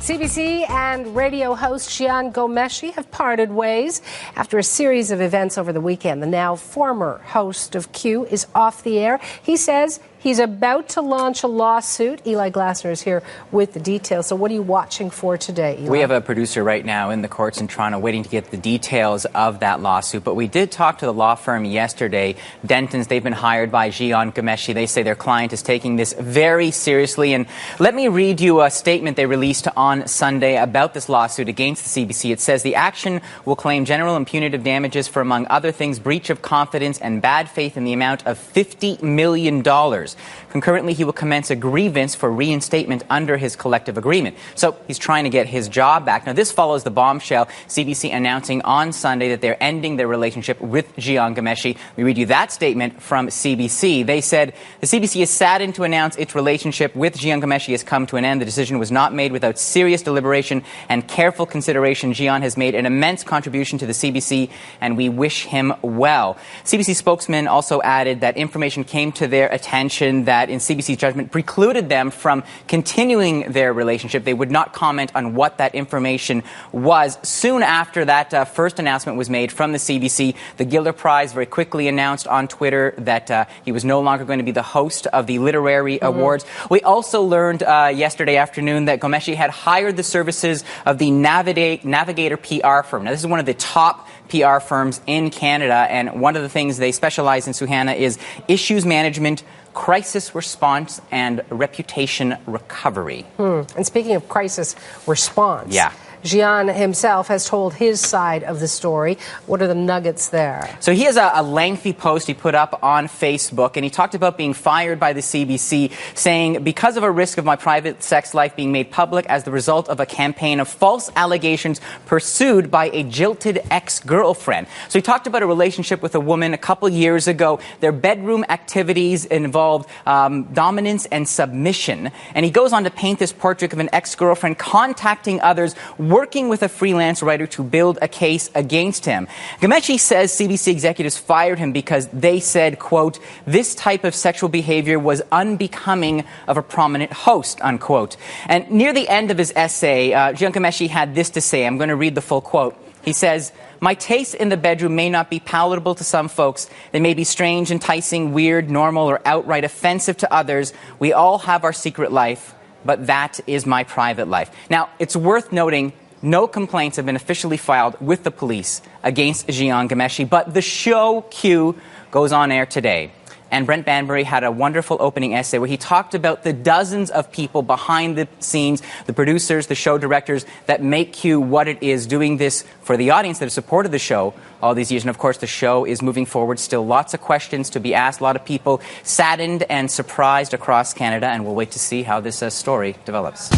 CBC and radio host Ghomeshi have parted ways after a series of events over the weekend. The now former host of Q is off the air. He says he's about to launch a lawsuit. Eli Glasner is here with the details. So what are you watching for today, Eli? We have a producer right now in the courts in Toronto waiting to get the details of that lawsuit. But we did talk to the law firm yesterday. Dentons, they've been hired by Ghomeshi. They say their client is taking this very seriously. And let me read you a statement they released on Sunday about this lawsuit against the CBC. It says the action will claim general and punitive damages for, among other things, breach of confidence and bad faith in the amount of $50 million. Concurrently, he will commence a grievance for reinstatement under his collective agreement. So he's trying to get his job back. Now, this follows the bombshell CBC announcing on Sunday that they're ending their relationship with Ghomeshi. We read you that statement from CBC. They said the CBC is saddened to announce its relationship with Ghomeshi has come to an end. The decision was not made without serious deliberation and careful consideration. Gian has made an immense contribution to the CBC, and we wish him well. CBC spokesman also added that information came to their attention that, in CBC's judgment, precluded them from continuing their relationship. They would not comment on what that information was. Soon after that first announcement was made from the CBC, the Giller Prize very quickly announced on Twitter that he was no longer going to be the host of the Literary Awards. We also learned yesterday afternoon that Ghomeshi had hired the services of the Navigator PR firm. Now, this is one of the top PR firms in Canada, and one of the things they specialize in, Suhana, is issues management, crisis response, and reputation recovery. And speaking of crisis response, Gian himself has told his side of the story. What are the nuggets there? So he has a lengthy post he put up on Facebook, and he talked about being fired by the CBC, saying, because of a risk of my private sex life being made public as the result of a campaign of false allegations pursued by a jilted ex-girlfriend. So he talked about a relationship with a woman a couple years ago. Their bedroom activities involved dominance and submission. And he goes on to paint this portrait of an ex-girlfriend contacting others, working with a freelance writer to build a case against him. Ghomeshi says CBC executives fired him because they said, quote, this type of sexual behavior was unbecoming of a prominent host, unquote. And near the end of his essay, Ghomeshi had this to say. I'm going to read the full quote. He says, my tastes in the bedroom may not be palatable to some folks. They may be strange, enticing, weird, normal, or outright offensive to others. We all have our secret life, but that is my private life. Now, it's worth noting no complaints have been officially filed with the police against Ghomeshi, but the show Q goes on air today. And Brent Banbury had a wonderful opening essay where he talked about the dozens of people behind the scenes, the producers, the show directors, that make Q what it is, doing this for the audience that have supported the show all these years. And of course, the show is moving forward. Still lots of questions to be asked, a lot of people saddened and surprised across Canada, and we'll wait to see how this story develops.